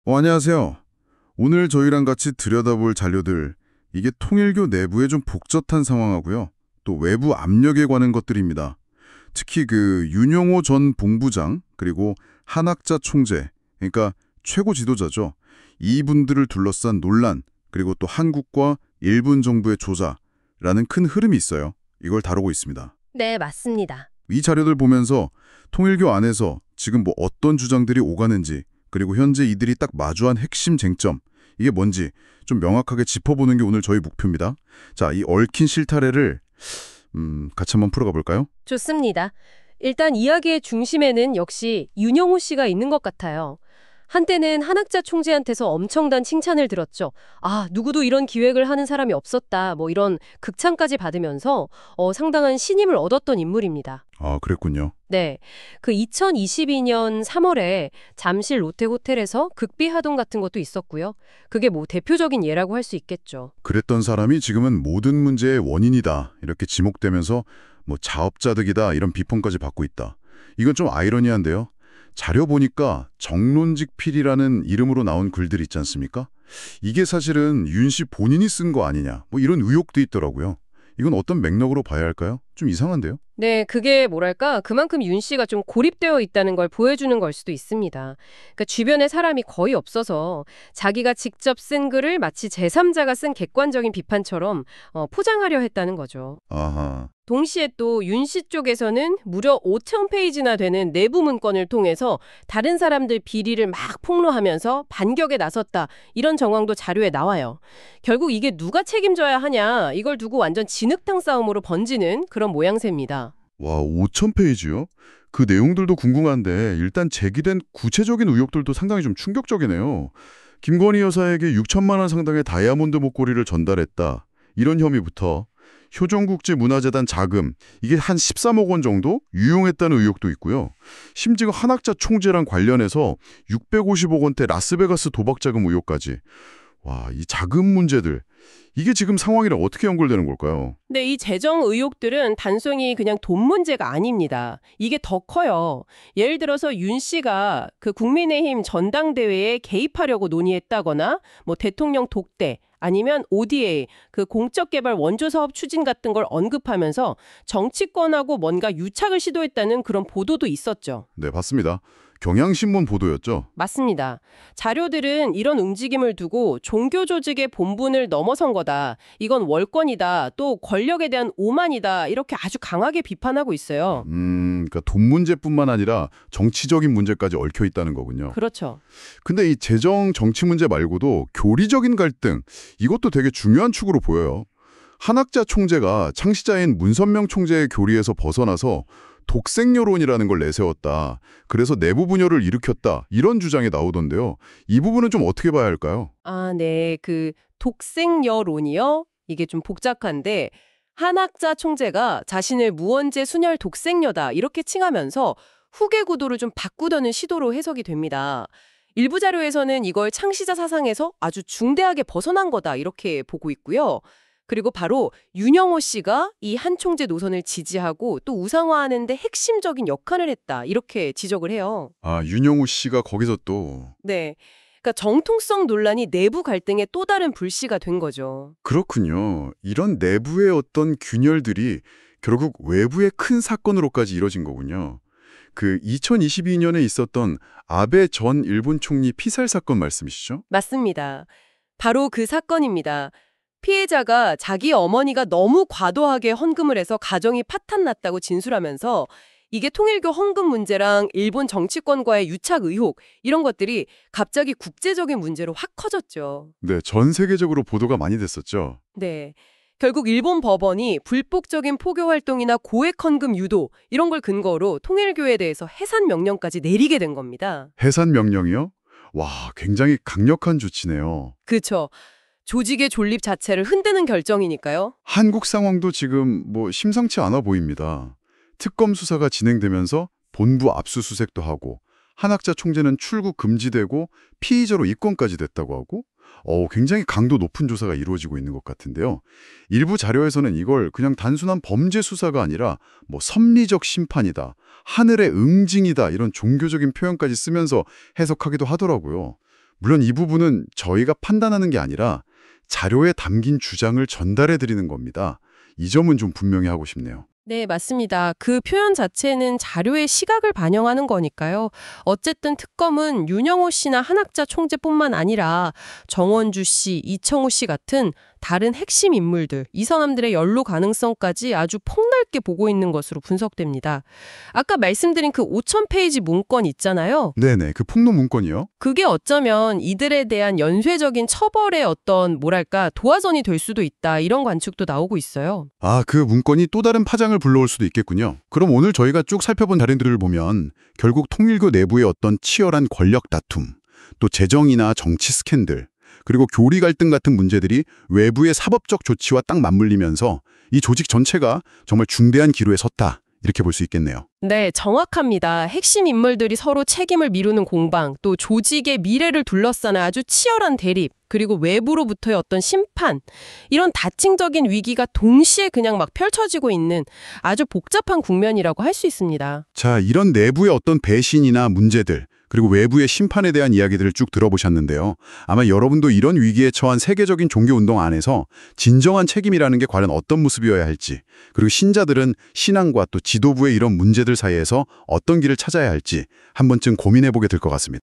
안녕하세요. 오늘 저희랑 같이 들여다볼 자료들, 이게 통일교 내부의 좀 복잡한 상황하고요. 또 외부 압력에 관한 것들입니다. 특히 그 윤영호 전 본부장, 그리고 한학자 총재, 그러니까 최고 지도자죠. 이분들을 둘러싼 논란, 그리고 또 한국과 일본 정부의 조사라는 큰 흐름이 있어요. 이걸 다루고 있습니다. 네, 맞습니다. 이 자료들 보면서 통일교 안에서 지금 뭐 어떤 주장들이 오가는지, 그리고 현재 이들이 딱 마주한 핵심 쟁점, 이게 뭔지 좀 명확하게 짚어보는 게 오늘 저희 목표입니다. 자, 이 얽힌 실타래를 같이 한번 풀어가 볼까요? 좋습니다. 일단 이야기의 중심에는 역시 윤영호 씨가 있는 것 같아요. 한때는 한학자 총재한테서 엄청난 칭찬을 들었죠. 아, 누구도 이런 기획을 하는 사람이 없었다. 뭐 이런 극찬까지 받으면서 상당한 신임을 얻었던 인물입니다. 아, 그랬군요. 네, 그 2022년 3월에 잠실 롯데호텔에서 극비화동 같은 것도 있었고요. 그게 뭐 대표적인 예라고 할 수 있겠죠. 그랬던 사람이 지금은 모든 문제의 원인이다, 이렇게 지목되면서 뭐 자업자득이다 이런 비판까지 받고 있다. 이건 좀 아이러니한데요. 자료 보니까 정론직필이라는 이름으로 나온 글들 있지 않습니까? 이게 사실은 윤 씨 본인이 쓴 거 아니냐, 뭐 이런 의혹도 있더라고요. 이건 어떤 맥락으로 봐야 할까요? 좀 이상한데요? 네, 그게 뭐랄까 그만큼 윤 씨가 좀 고립되어 있다는 걸 보여주는 걸 수도 있습니다. 그러니까 주변에 사람이 거의 없어서 자기가 직접 쓴 글을 마치 제3자가 쓴 객관적인 비판처럼 포장하려 했다는 거죠. 아하. 동시에 또 윤 씨 쪽에서는 무려 5천 페이지나 되는 내부 문건을 통해서 다른 사람들 비리를 막 폭로하면서 반격에 나섰다. 이런 정황도 자료에 나와요. 결국 이게 누가 책임져야 하냐 이걸 두고 완전 진흙탕 싸움으로 번지는 그런 모양새입니다. 와, 5,000페이지요? 그 내용들도 궁금한데 일단 제기된 구체적인 의혹들도 상당히 좀 충격적이네요. 김건희 여사에게 6천만 원 상당의 다이아몬드 목걸이를 전달했다. 이런 혐의부터 효정국제문화재단 자금, 이게 한 13억 원 정도 유용했다는 의혹도 있고요. 심지어 한학자 총재랑 관련해서 650억 원대 라스베가스 도박 자금 의혹까지. 와, 이 자금 문제들. 이게 지금 상황이랑 어떻게 연결되는 걸까요? 근데 이 재정 의혹들은 단순히 그냥 돈 문제가 아닙니다. 이게 더 커요. 예를 들어서 윤 씨가 그 국민의힘 전당대회에 개입하려고 논의했다거나 뭐 대통령 독대 아니면 ODA 그 공적개발 원조 사업 추진 같은 걸 언급하면서 정치권하고 뭔가 유착을 시도했다는 그런 보도도 있었죠. 네, 봤습니다. 경향신문 보도였죠. 맞습니다. 자료들은 이런 움직임을 두고 종교 조직의 본분을 넘어선 거다. 이건 월권이다. 또 권력에 대한 오만이다. 이렇게 아주 강하게 비판하고 있어요. 그러니까 돈 문제뿐만 아니라 정치적인 문제까지 얽혀 있다는 거군요. 그렇죠. 근데 이 재정 정치 문제 말고도 교리적인 갈등, 이것도 되게 중요한 축으로 보여요. 한학자 총재가 창시자인 문선명 총재의 교리에서 벗어나서 독생 여론이라는 걸 내세웠다. 그래서 내부 분열을 일으켰다. 이런 주장이 나오던데요. 이 부분은 좀 어떻게 봐야 할까요? 아, 네. 그 독생여론이요? 이게 좀 복잡한데 한학자 총재가 자신을 무원죄 순혈 독생녀다 이렇게 칭하면서 후계 구도를 좀 바꾸려는 시도로 해석이 됩니다. 일부 자료에서는 이걸 창시자 사상에서 아주 중대하게 벗어난 거다 이렇게 보고 있고요. 그리고 바로 윤영호 씨가 이 한 총재 노선을 지지하고 또 우상화하는 데 핵심적인 역할을 했다 이렇게 지적을 해요. 아, 윤영우 씨가 거기서 또. 네. 그러니까 정통성 논란이 내부 갈등의 또 다른 불씨가 된 거죠. 그렇군요. 이런 내부의 어떤 균열들이 결국 외부의 큰 사건으로까지 이뤄진 거군요. 그 2022년에 있었던 아베 전 일본 총리 피살 사건 말씀이시죠? 맞습니다. 바로 그 사건입니다. 피해자가 자기 어머니가 너무 과도하게 헌금을 해서 가정이 파탄났다고 진술하면서 이게 통일교 헌금 문제랑 일본 정치권과의 유착 의혹 이런 것들이 갑자기 국제적인 문제로 확 커졌죠. 네, 전 세계적으로 보도가 많이 됐었죠. 네. 결국 일본 법원이 불법적인 포교 활동이나 고액 헌금 유도 이런 걸 근거로 통일교에 대해서 해산 명령까지 내리게 된 겁니다. 해산 명령이요? 와, 굉장히 강력한 조치네요. 그렇죠. 조직의 존립 자체를 흔드는 결정이니까요. 한국 상황도 지금 뭐 심상치 않아 보입니다. 특검 수사가 진행되면서 본부 압수수색도 하고 한학자 총재는 출국 금지되고 피의자로 입건까지 됐다고 하고 굉장히 강도 높은 조사가 이루어지고 있는 것 같은데요. 일부 자료에서는 이걸 그냥 단순한 범죄 수사가 아니라 뭐 섭리적 심판이다, 하늘의 응징이다 이런 종교적인 표현까지 쓰면서 해석하기도 하더라고요. 물론 이 부분은 저희가 판단하는 게 아니라 자료에 담긴 주장을 전달해 드리는 겁니다. 이 점은 좀 분명히 하고 싶네요. 네, 맞습니다. 그 표현 자체는 자료의 시각을 반영하는 거니까요. 어쨌든 특검은 윤영호 씨나 한학자 총재뿐만 아니라 정원주 씨, 이청우 씨 같은 다른 핵심 인물들, 이 사람들의 연루 가능성까지 아주 폭넓게 보고 있는 것으로 분석됩니다. 아까 말씀드린 그 5,000페이지 문건 있잖아요. 네네, 그 폭로 문건이요? 그게 어쩌면 이들에 대한 연쇄적인 처벌의 어떤 뭐랄까 도화선이 될 수도 있다, 이런 관측도 나오고 있어요. 아, 그 문건이 또 다른 파장을 불러올 수도 있겠군요. 그럼 오늘 저희가 쭉 살펴본 자료들을 보면 결국 통일교 내부의 어떤 치열한 권력 다툼, 또 재정이나 정치 스캔들, 그리고 교리 갈등 같은 문제들이 외부의 사법적 조치와 딱 맞물리면서 이 조직 전체가 정말 중대한 기로에 섰다, 이렇게 볼 수 있겠네요. 네, 정확합니다. 핵심 인물들이 서로 책임을 미루는 공방, 또 조직의 미래를 둘러싸는 아주 치열한 대립, 그리고 외부로부터의 어떤 심판, 이런 다층적인 위기가 동시에 그냥 막 펼쳐지고 있는 아주 복잡한 국면이라고 할 수 있습니다. 자, 이런 내부의 어떤 배신이나 문제들, 그리고 외부의 심판에 대한 이야기들을 쭉 들어보셨는데요. 아마 여러분도 이런 위기에 처한 세계적인 종교운동 안에서 진정한 책임이라는 게 과연 어떤 모습이어야 할지, 그리고 신자들은 신앙과 또 지도부의 이런 문제들 사이에서 어떤 길을 찾아야 할지 한 번쯤 고민해보게 될 것 같습니다.